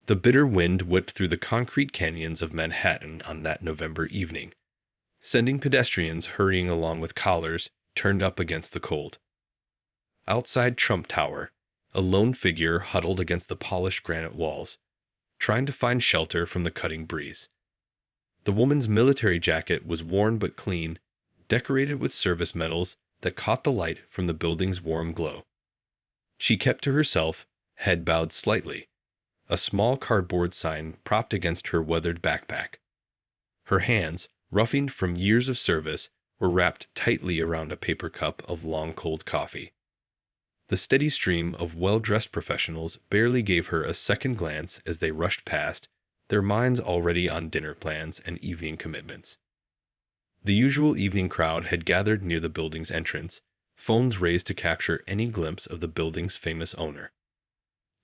The bitter wind whipped through the concrete canyons of Manhattan on that November evening, sending pedestrians hurrying along with collars turned up against the cold. Outside Trump Tower, a lone figure huddled against the polished granite walls, trying to find shelter from the cutting breeze. The woman's military jacket was worn but clean, decorated with service medals that caught the light from the building's warm glow. She kept to herself, head bowed slightly, a small cardboard sign propped against her weathered backpack. Her hands, roughened from years of service, were wrapped tightly around a paper cup of long cold coffee. The steady stream of well-dressed professionals barely gave her a second glance as they rushed past, their minds already on dinner plans and evening commitments. The usual evening crowd had gathered near the building's entrance, phones raised to capture any glimpse of the building's famous owner.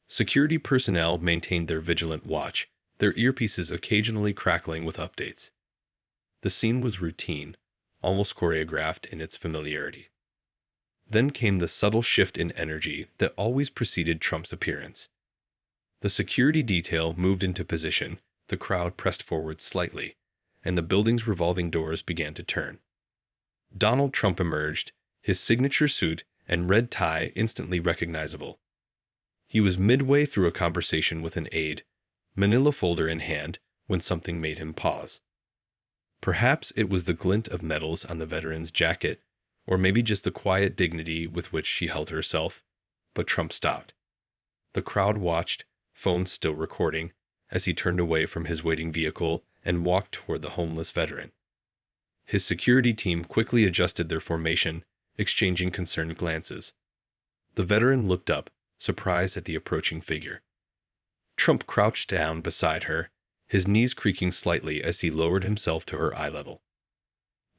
Security personnel maintained their vigilant watch, their earpieces occasionally crackling with updates. The scene was routine, almost choreographed in its familiarity. Then came the subtle shift in energy that always preceded Trump's appearance. The security detail moved into position, the crowd pressed forward slightly, and the building's revolving doors began to turn. Donald Trump emerged, his signature suit and red tie instantly recognizable. He was midway through a conversation with an aide, manila folder in hand, when something made him pause. Perhaps it was the glint of medals on the veteran's jacket, or maybe just the quiet dignity with which she held herself, but Trump stopped. The crowd watched, phone still recording, as he turned away from his waiting vehicle and walked toward the homeless veteran. His security team quickly adjusted their formation, exchanging concerned glances. The veteran looked up, surprised at the approaching figure. Trump crouched down beside her, his knees creaking slightly as he lowered himself to her eye level.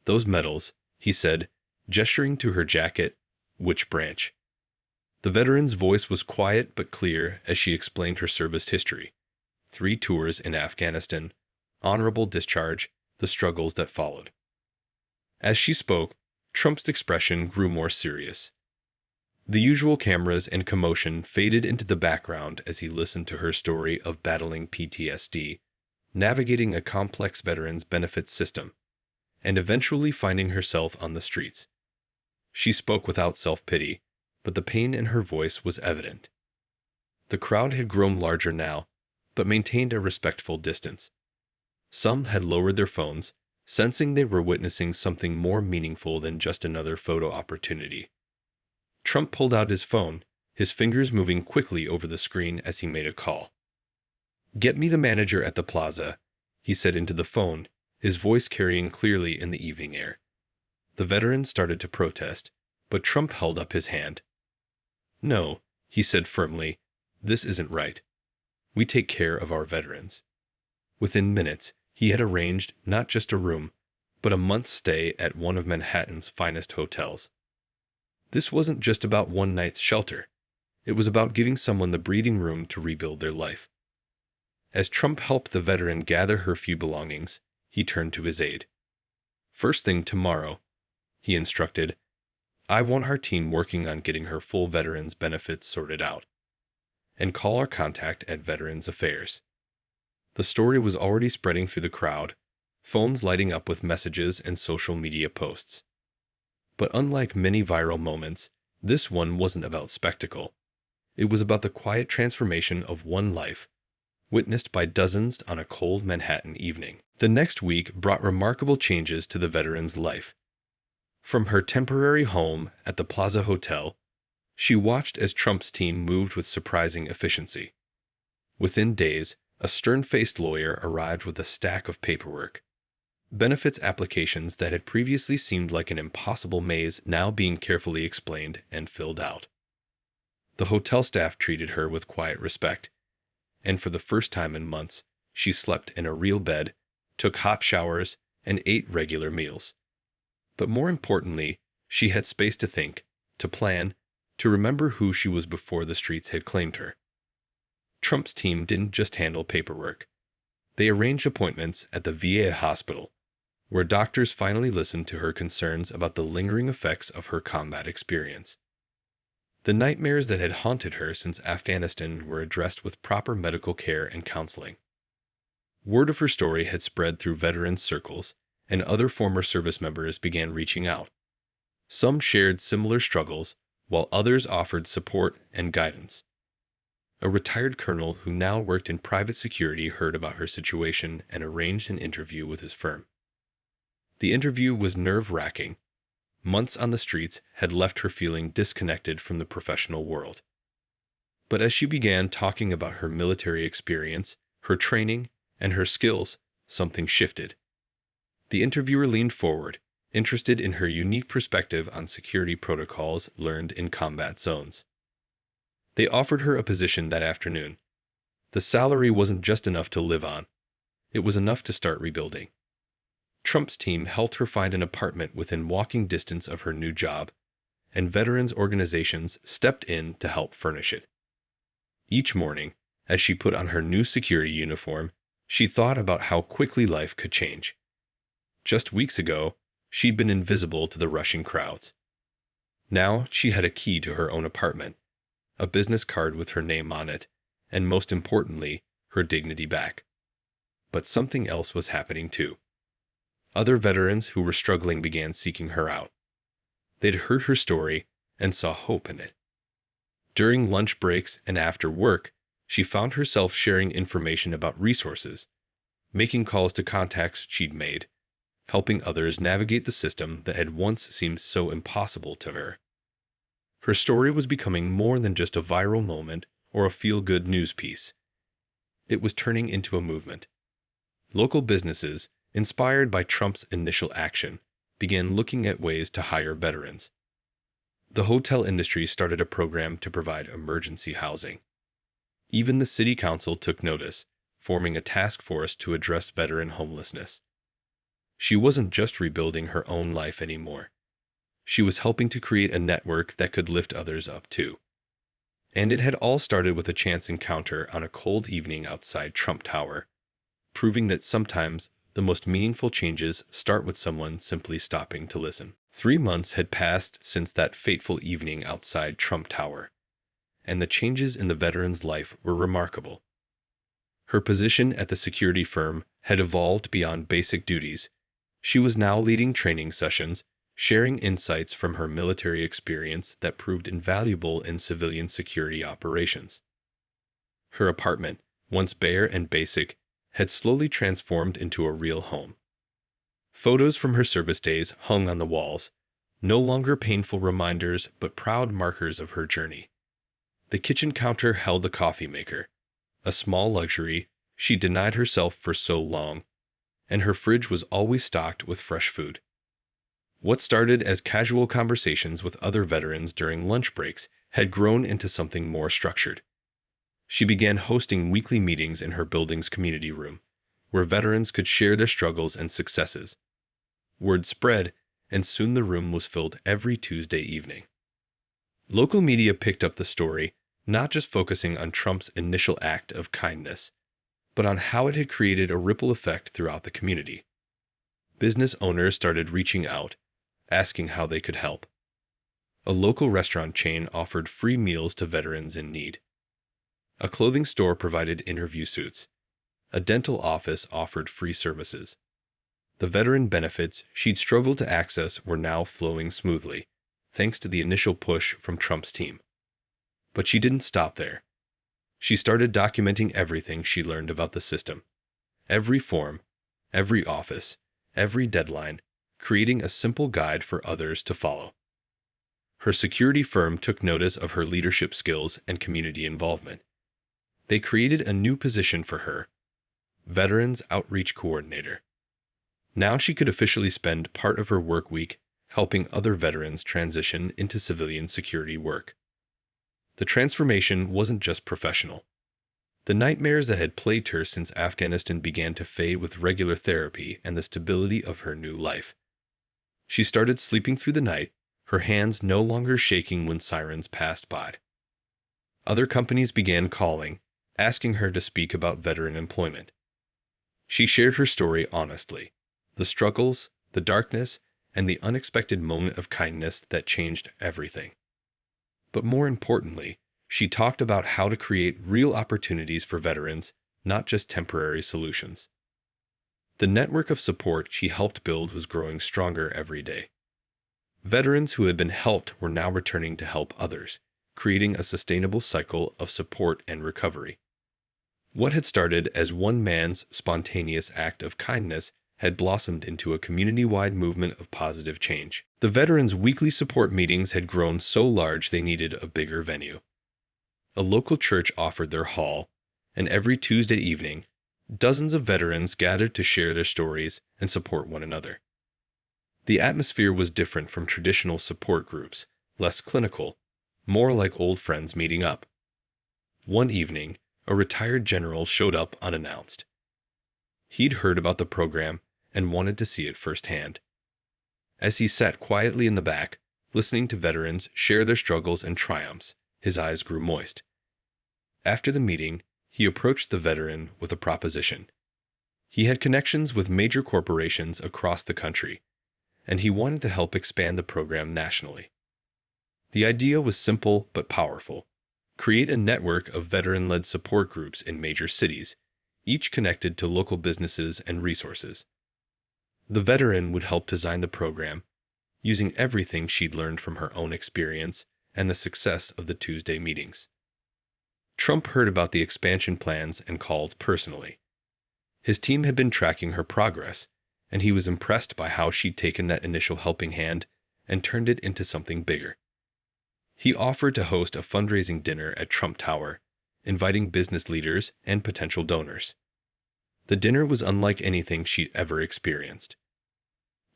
"Those medals," he said, gesturing to her jacket. "Which branch?" The veteran's voice was quiet but clear as she explained her service history. 3 tours in Afghanistan, honorable discharge, the struggles that followed. As she spoke, Trump's expression grew more serious. The usual cameras and commotion faded into the background as he listened to her story of battling PTSD, navigating a complex veterans benefits system, and eventually finding herself on the streets. She spoke without self-pity, but the pain in her voice was evident. The crowd had grown larger now, but maintained a respectful distance. Some had lowered their phones, sensing they were witnessing something more meaningful than just another photo opportunity. Trump pulled out his phone, his fingers moving quickly over the screen as he made a call. "Get me the manager at the plaza," he said into the phone, his voice carrying clearly in the evening air. The veteran started to protest, but Trump held up his hand. "No," he said firmly, "this isn't right. We take care of our veterans." Within minutes, he had arranged not just a room, but a month's stay at one of Manhattan's finest hotels. This wasn't just about one night's shelter. It was about giving someone the breathing room to rebuild their life. As Trump helped the veteran gather her few belongings, he turned to his aide. "First thing tomorrow," he instructed, "I want our team working on getting her full veterans benefits sorted out. And call our contact at Veterans Affairs." The story was already spreading through the crowd, phones lighting up with messages and social media posts. But unlike many viral moments, this one wasn't about spectacle. It was about the quiet transformation of one life, witnessed by dozens on a cold Manhattan evening. The next week brought remarkable changes to the veteran's life. From her temporary home at the Plaza Hotel, she watched as Trump's team moved with surprising efficiency. Within days, a stern-faced lawyer arrived with a stack of paperwork. Benefits applications that had previously seemed like an impossible maze now being carefully explained and filled out. The hotel staff treated her with quiet respect, and for the first time in months, she slept in a real bed, took hot showers, and ate regular meals. But more importantly, she had space to think, to plan, to remember who she was before the streets had claimed her. Trump's team didn't just handle paperwork. They arranged appointments at the VA hospital, where doctors finally listened to her concerns about the lingering effects of her combat experience. The nightmares that had haunted her since Afghanistan were addressed with proper medical care and counseling. Word of her story had spread through veterans circles, and other former service members began reaching out. Some shared similar struggles, while others offered support and guidance. A retired colonel who now worked in private security heard about her situation and arranged an interview with his firm. The interview was nerve-wracking. Months on the streets had left her feeling disconnected from the professional world. But as she began talking about her military experience, her training, and her skills, something shifted. The interviewer leaned forward, interested in her unique perspective on security protocols learned in combat zones. They offered her a position that afternoon. The salary wasn't just enough to live on. It was enough to start rebuilding. Trump's team helped her find an apartment within walking distance of her new job, and veterans organizations stepped in to help furnish it. Each morning, as she put on her new security uniform, she thought about how quickly life could change. Just weeks ago, she'd been invisible to the rushing crowds. Now she had a key to her own apartment, a business card with her name on it, and most importantly, her dignity back. But something else was happening too. Other veterans who were struggling began seeking her out. They'd heard her story and saw hope in it. During lunch breaks and after work, she found herself sharing information about resources, making calls to contacts she'd made, helping others navigate the system that had once seemed so impossible to her. Her story was becoming more than just a viral moment or a feel-good news piece. It was turning into a movement. Local businesses, inspired by Trump's initial action, began looking at ways to hire veterans. The hotel industry started a program to provide emergency housing. Even the city council took notice, forming a task force to address veteran homelessness. She wasn't just rebuilding her own life anymore. She was helping to create a network that could lift others up too. And it had all started with a chance encounter on a cold evening outside Trump Tower, proving that sometimes the most meaningful changes start with someone simply stopping to listen. 3 months had passed since that fateful evening outside Trump Tower, and the changes in the veteran's life were remarkable. Her position at the security firm had evolved beyond basic duties. She was now leading training sessions, sharing insights from her military experience that proved invaluable in civilian security operations. Her apartment, once bare and basic, had slowly transformed into a real home. Photos from her service days hung on the walls, no longer painful reminders but proud markers of her journey. The kitchen counter held a coffee maker, a small luxury she denied herself for so long, and her fridge was always stocked with fresh food. What started as casual conversations with other veterans during lunch breaks had grown into something more structured. She began hosting weekly meetings in her building's community room, where veterans could share their struggles and successes. Word spread, and soon the room was filled every Tuesday evening. Local media picked up the story, not just focusing on Trump's initial act of kindness, but on how it had created a ripple effect throughout the community. Business owners started reaching out, asking how they could help. A local restaurant chain offered free meals to veterans in need. A clothing store provided interview suits. A dental office offered free services. The veteran benefits she'd struggled to access were now flowing smoothly, thanks to the initial push from Trump's team. But she didn't stop there. She started documenting everything she learned about the system. Every form, every office, every deadline, creating a simple guide for others to follow. Her security firm took notice of her leadership skills and community involvement. They created a new position for her, Veterans Outreach Coordinator. Now she could officially spend part of her work week helping other veterans transition into civilian security work. The transformation wasn't just professional. The nightmares that had plagued her since Afghanistan began to fade with regular therapy and the stability of her new life. She started sleeping through the night, her hands no longer shaking when sirens passed by. Other companies began calling, asking her to speak about veteran employment. She shared her story honestly, the struggles, the darkness, and the unexpected moment of kindness that changed everything. But more importantly, she talked about how to create real opportunities for veterans, not just temporary solutions. The network of support she helped build was growing stronger every day. Veterans who had been helped were now returning to help others, creating a sustainable cycle of support and recovery. What had started as one man's spontaneous act of kindness had blossomed into a community-wide movement of positive change. The veterans' weekly support meetings had grown so large they needed a bigger venue. A local church offered their hall, and every Tuesday evening, dozens of veterans gathered to share their stories and support one another. The atmosphere was different from traditional support groups, less clinical, more like old friends meeting up. One evening, a retired general showed up unannounced. He'd heard about the program and wanted to see it firsthand. As he sat quietly in the back, listening to veterans share their struggles and triumphs, his eyes grew moist. After the meeting, he approached the veteran with a proposition. He had connections with major corporations across the country, and he wanted to help expand the program nationally. The idea was simple but powerful. Create a network of veteran-led support groups in major cities, each connected to local businesses and resources. The veteran would help design the program, using everything she'd learned from her own experience and the success of the Tuesday meetings. Trump heard about the expansion plans and called personally. His team had been tracking her progress, and he was impressed by how she'd taken that initial helping hand and turned it into something bigger. He offered to host a fundraising dinner at Trump Tower, inviting business leaders and potential donors. The dinner was unlike anything she'd ever experienced.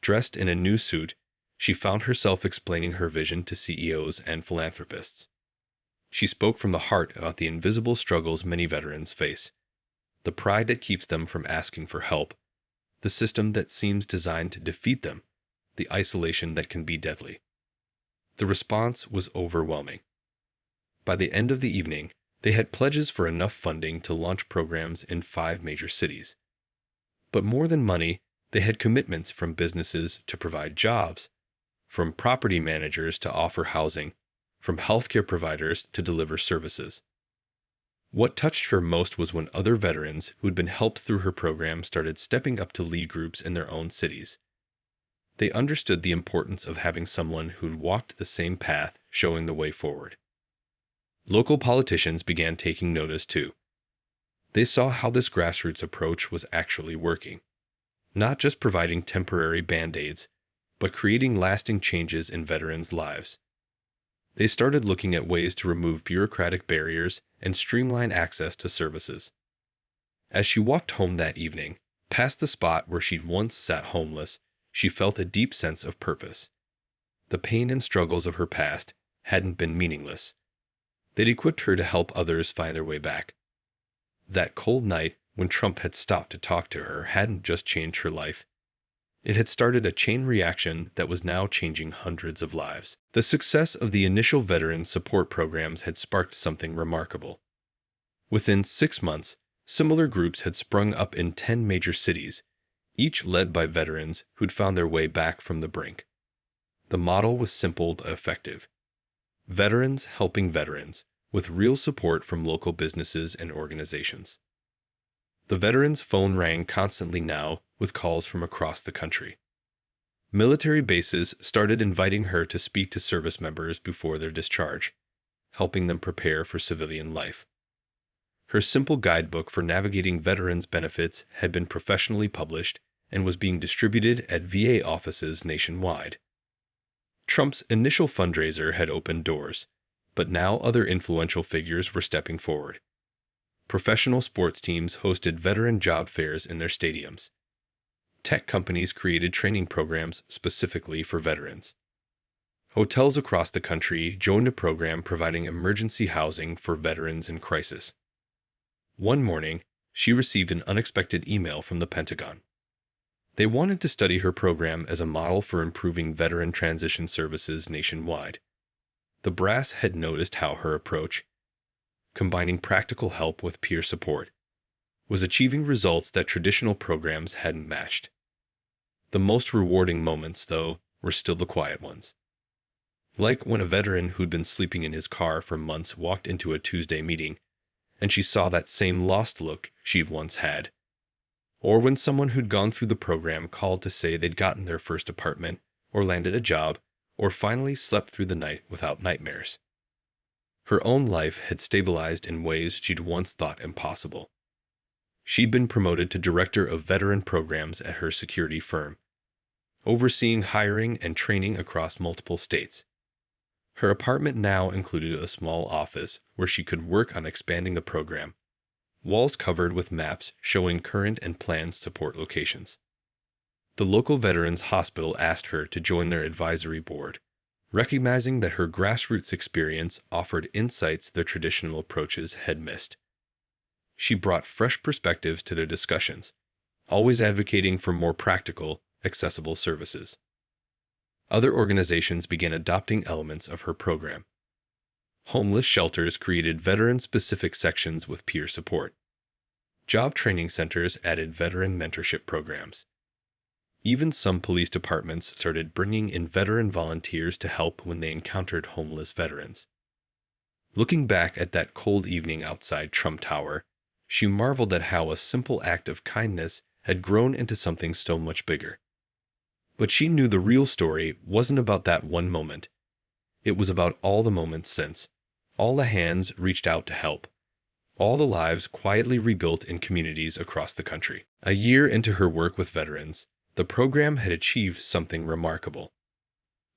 Dressed in a new suit, she found herself explaining her vision to CEOs and philanthropists. She spoke from the heart about the invisible struggles many veterans face, the pride that keeps them from asking for help, the system that seems designed to defeat them, the isolation that can be deadly. The response was overwhelming. By the end of the evening, they had pledges for enough funding to launch programs in 5 major cities. But more than money, they had commitments from businesses to provide jobs, from property managers to offer housing, from healthcare providers to deliver services. What touched her most was when other veterans who'd been helped through her program started stepping up to lead groups in their own cities. They understood the importance of having someone who'd walked the same path showing the way forward. Local politicians began taking notice too. They saw how this grassroots approach was actually working, not just providing temporary band-aids, but creating lasting changes in veterans' lives. They started looking at ways to remove bureaucratic barriers and streamline access to services. As she walked home that evening, past the spot where she'd once sat homeless, she felt a deep sense of purpose. The pain and struggles of her past hadn't been meaningless. They'd equipped her to help others find their way back. That cold night when Trump had stopped to talk to her hadn't just changed her life. It had started a chain reaction that was now changing hundreds of lives. The success of the initial veteran support programs had sparked something remarkable. Within 6 months, similar groups had sprung up in 10 major cities, each led by veterans who'd found their way back from the brink. The model was simple but effective. Veterans helping veterans, with real support from local businesses and organizations. The veterans' phone rang constantly now, with calls from across the country. Military bases started inviting her to speak to service members before their discharge, helping them prepare for civilian life. Her simple guidebook for navigating veterans' benefits had been professionally published and was being distributed at VA offices nationwide. Trump's initial fundraiser had opened doors, but now other influential figures were stepping forward. Professional sports teams hosted veteran job fairs in their stadiums. Tech companies created training programs specifically for veterans. Hotels across the country joined a program providing emergency housing for veterans in crisis. One morning, she received an unexpected email from the Pentagon. They wanted to study her program as a model for improving veteran transition services nationwide. The brass had noticed how her approach, combining practical help with peer support, was achieving results that traditional programs hadn't matched. The most rewarding moments, though, were still the quiet ones. Like when a veteran who'd been sleeping in his car for months walked into a Tuesday meeting, and she saw that same lost look she'd once had. Or when someone who'd gone through the program called to say they'd gotten their first apartment, or landed a job, or finally slept through the night without nightmares. Her own life had stabilized in ways she'd once thought impossible. She'd been promoted to director of veteran programs at her security firm, overseeing hiring and training across multiple states. Her apartment now included a small office where she could work on expanding the program, walls covered with maps showing current and planned support locations. The local Veterans Hospital asked her to join their advisory board, recognizing that her grassroots experience offered insights their traditional approaches had missed. She brought fresh perspectives to their discussions, always advocating for more practical, accessible services. Other organizations began adopting elements of her program. Homeless shelters created veteran-specific sections with peer support. Job training centers added veteran mentorship programs. Even some police departments started bringing in veteran volunteers to help when they encountered homeless veterans. Looking back at that cold evening outside Trump Tower, she marveled at how a simple act of kindness had grown into something so much bigger. But she knew the real story wasn't about that one moment. It was about all the moments since, all the hands reached out to help, all the lives quietly rebuilt in communities across the country. A year into her work with veterans, the program had achieved something remarkable.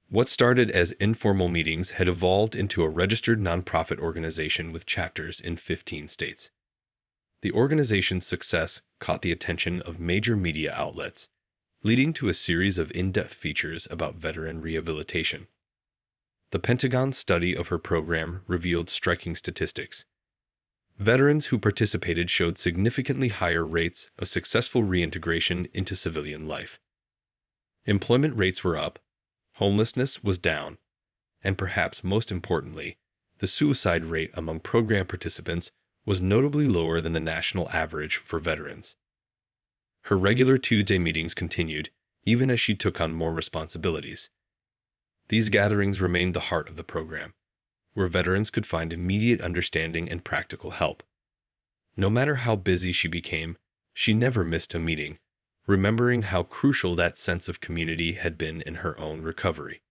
What started as informal meetings had evolved into a registered nonprofit organization with chapters in 15 states. The organization's success caught the attention of major media outlets, leading to a series of in-depth features about veteran rehabilitation. The Pentagon's study of her program revealed striking statistics. Veterans who participated showed significantly higher rates of successful reintegration into civilian life. Employment rates were up, homelessness was down, and perhaps most importantly, the suicide rate among program participants was notably lower than the national average for veterans. Her regular Tuesday meetings continued, even as she took on more responsibilities. These gatherings remained the heart of the program, where veterans could find immediate understanding and practical help. No matter how busy she became, she never missed a meeting, remembering how crucial that sense of community had been in her own recovery.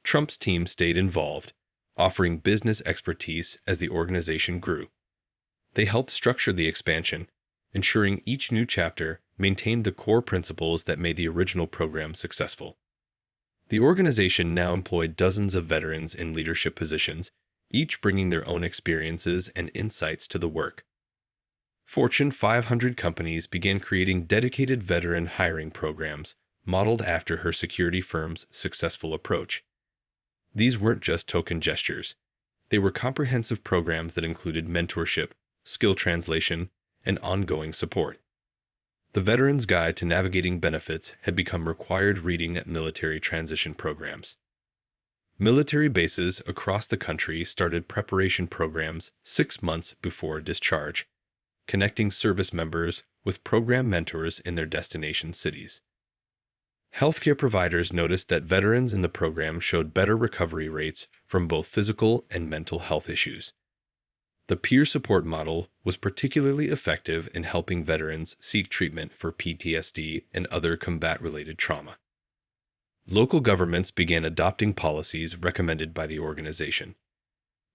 Trump's team stayed involved, offering business expertise as the organization grew. They helped structure the expansion, ensuring each new chapter maintained the core principles that made the original program successful. The organization now employed dozens of veterans in leadership positions, each bringing their own experiences and insights to the work. Fortune 500 companies began creating dedicated veteran hiring programs modeled after her security firm's successful approach. These weren't just token gestures. They were comprehensive programs that included mentorship, skill translation, and ongoing support. The Veteran's Guide to Navigating Benefits had become required reading at military transition programs. Military bases across the country started preparation programs 6 months before discharge, connecting service members with program mentors in their destination cities. Healthcare providers noticed that veterans in the program showed better recovery rates from both physical and mental health issues. The peer support model was particularly effective in helping veterans seek treatment for PTSD and other combat-related trauma. Local governments began adopting policies recommended by the organization.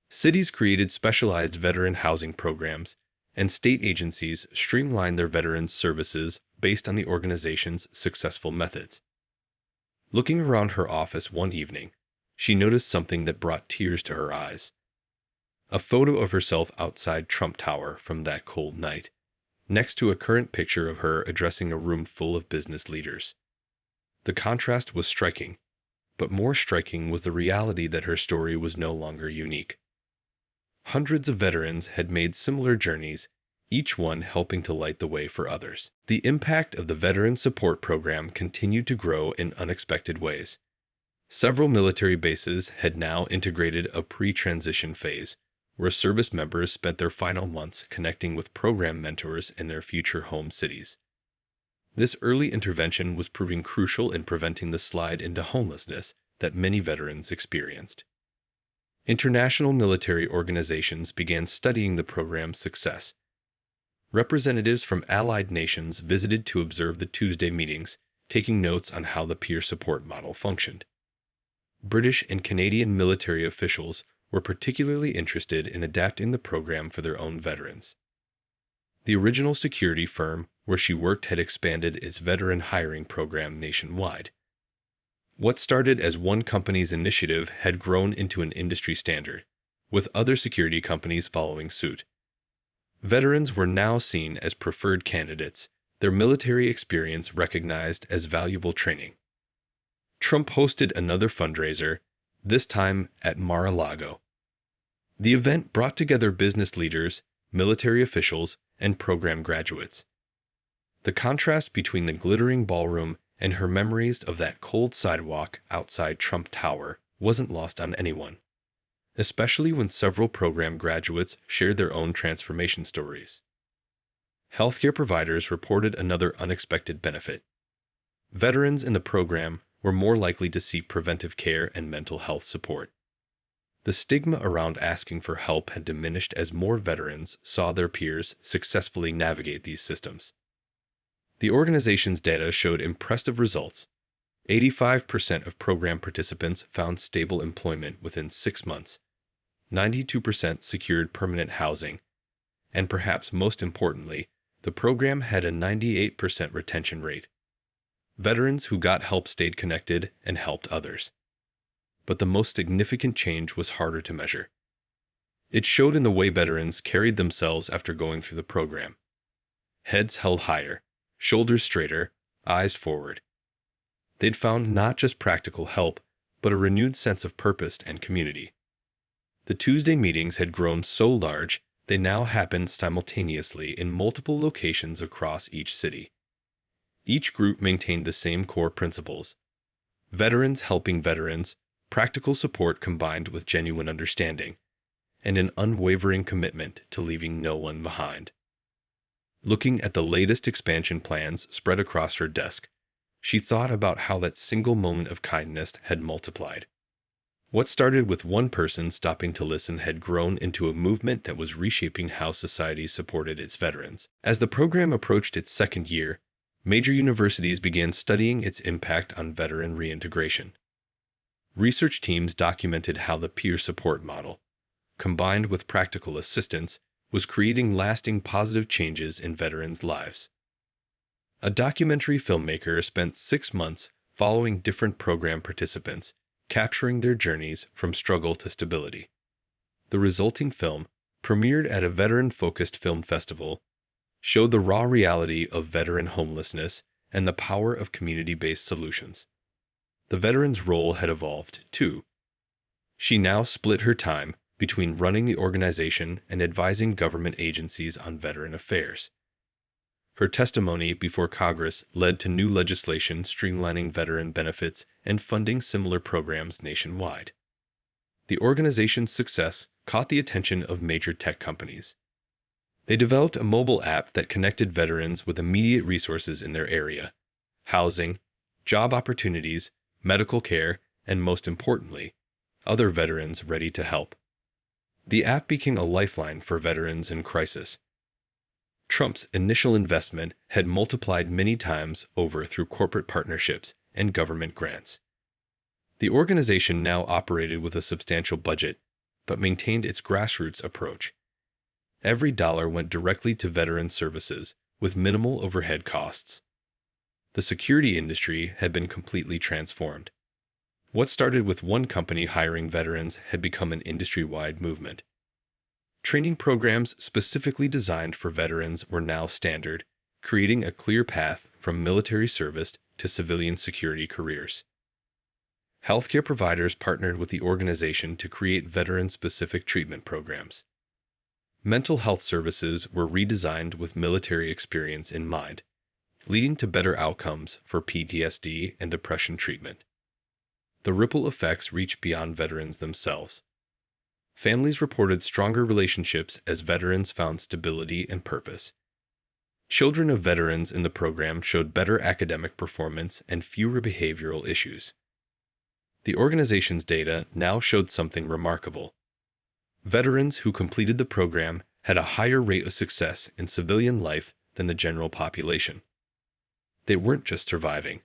Cities created specialized veteran housing programs, and state agencies streamlined their veterans' services based on the organization's successful methods. Looking around her office one evening, she noticed something that brought tears to her eyes. A photo of herself outside Trump Tower from that cold night, next to a current picture of her addressing a room full of business leaders. The contrast was striking, but more striking was the reality that her story was no longer unique. Hundreds of veterans had made similar journeys, each one helping to light the way for others. The impact of the Veteran Support Program continued to grow in unexpected ways. Several military bases had now integrated a pre-transition phase, where service members spent their final months connecting with program mentors in their future home cities. This early intervention was proving crucial in preventing the slide into homelessness that many veterans experienced. International military organizations began studying the program's success. Representatives from allied nations visited to observe the Tuesday meetings, taking notes on how the peer support model functioned. British and Canadian military officials were particularly interested in adapting the program for their own veterans. The original security firm where she worked had expanded its veteran hiring program nationwide. What started as one company's initiative had grown into an industry standard, with other security companies following suit. Veterans were now seen as preferred candidates, their military experience recognized as valuable training. Trump hosted another fundraiser, this time at Mar-a-Lago. The event brought together business leaders, military officials, and program graduates. The contrast between the glittering ballroom and her memories of that cold sidewalk outside Trump Tower wasn't lost on anyone, especially when several program graduates shared their own transformation stories. Healthcare providers reported another unexpected benefit. Veterans in the program were more likely to seek preventive care and mental health support. The stigma around asking for help had diminished as more veterans saw their peers successfully navigate these systems. The organization's data showed impressive results. 85% of program participants found stable employment within 6 months. 92% secured permanent housing. And perhaps most importantly, the program had a 98% retention rate. Veterans who got help stayed connected and helped others. But the most significant change was harder to measure. It showed in the way veterans carried themselves after going through the program. Heads held higher, shoulders straighter, eyes forward. They'd found not just practical help, but a renewed sense of purpose and community. The Tuesday meetings had grown so large, they now happened simultaneously in multiple locations across each city. Each group maintained the same core principles: veterans helping veterans, practical support combined with genuine understanding, and an unwavering commitment to leaving no one behind. Looking at the latest expansion plans spread across her desk, she thought about how that single moment of kindness had multiplied. What started with one person stopping to listen had grown into a movement that was reshaping how society supported its veterans. As the program approached its second year, major universities began studying its impact on veteran reintegration. Research teams documented how the peer support model, combined with practical assistance, was creating lasting positive changes in veterans' lives. A documentary filmmaker spent 6 months following different program participants, capturing their journeys from struggle to stability. The resulting film, premiered at a veteran-focused film festival, showed the raw reality of veteran homelessness and the power of community-based solutions. The veteran's role had evolved, too. She now split her time between running the organization and advising government agencies on veteran affairs. Her testimony before Congress led to new legislation streamlining veteran benefits and funding similar programs nationwide. The organization's success caught the attention of major tech companies. They developed a mobile app that connected veterans with immediate resources in their area: housing, job opportunities, medical care, and most importantly, other veterans ready to help. The app became a lifeline for veterans in crisis. Trump's initial investment had multiplied many times over through corporate partnerships and government grants. The organization now operated with a substantial budget, but maintained its grassroots approach. Every dollar went directly to veteran services, with minimal overhead costs. The security industry had been completely transformed. What started with one company hiring veterans had become an industry-wide movement. Training programs specifically designed for veterans were now standard, creating a clear path from military service to civilian security careers. Healthcare providers partnered with the organization to create veteran-specific treatment programs. Mental health services were redesigned with military experience in mind, leading to better outcomes for PTSD and depression treatment. The ripple effects reached beyond veterans themselves. Families reported stronger relationships as veterans found stability and purpose. Children of veterans in the program showed better academic performance and fewer behavioral issues. The organization's data now showed something remarkable. Veterans who completed the program had a higher rate of success in civilian life than the general population. They weren't just surviving.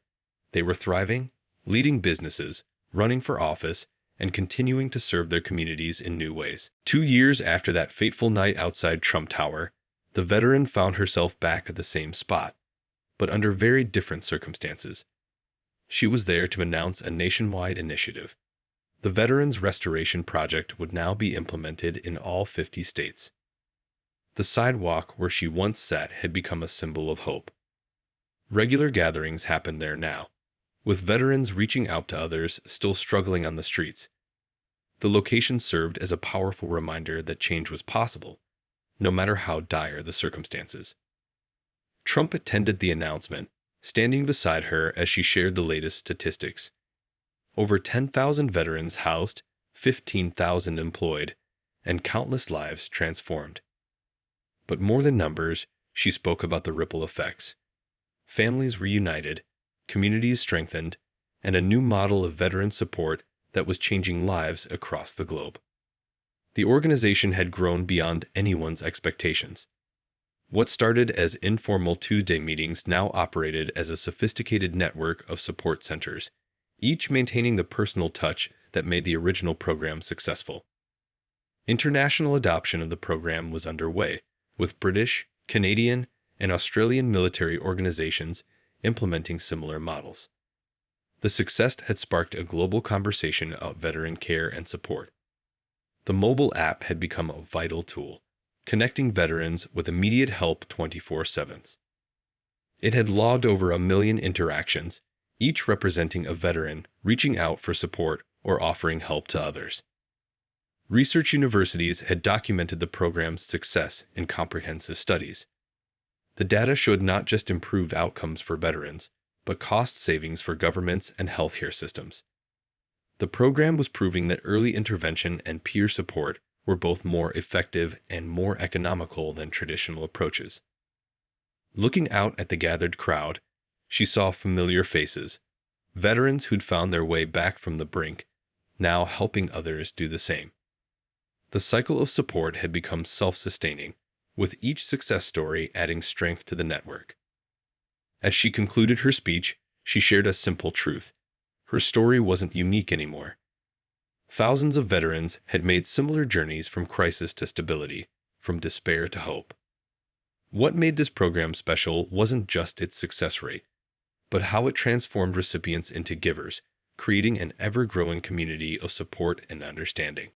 They were thriving, leading businesses, running for office, and continuing to serve their communities in new ways. 2 years after that fateful night outside Trump Tower, the veteran found herself back at the same spot, but under very different circumstances. She was there to announce a nationwide initiative. The Veterans Restoration Project would now be implemented in all 50 states. The sidewalk where she once sat had become a symbol of hope. Regular gatherings happened there now, with veterans reaching out to others still struggling on the streets. The location served as a powerful reminder that change was possible, no matter how dire the circumstances. Trump attended the announcement, standing beside her as she shared the latest statistics. Over 10,000 veterans housed, 15,000 employed, and countless lives transformed. But more than numbers, she spoke about the ripple effects. Families reunited, communities strengthened, and a new model of veteran support that was changing lives across the globe. The organization had grown beyond anyone's expectations. What started as informal Tuesday meetings now operated as a sophisticated network of support centers, each maintaining the personal touch that made the original program successful. International adoption of the program was underway, with British, Canadian, and Australian military organizations implementing similar models. The success had sparked a global conversation about veteran care and support. The mobile app had become a vital tool, connecting veterans with immediate help 24/7. It had logged over 1 million interactions, each representing a veteran reaching out for support or offering help to others. Research universities had documented the program's success in comprehensive studies. The data showed not just improved outcomes for veterans, but cost savings for governments and healthcare systems. The program was proving that early intervention and peer support were both more effective and more economical than traditional approaches. Looking out at the gathered crowd, she saw familiar faces, veterans who'd found their way back from the brink, now helping others do the same. The cycle of support had become self-sustaining, with each success story adding strength to the network. As she concluded her speech, she shared a simple truth. Her story wasn't unique anymore. Thousands of veterans had made similar journeys from crisis to stability, from despair to hope. What made this program special wasn't just its success rate, but how it transformed recipients into givers, creating an ever-growing community of support and understanding.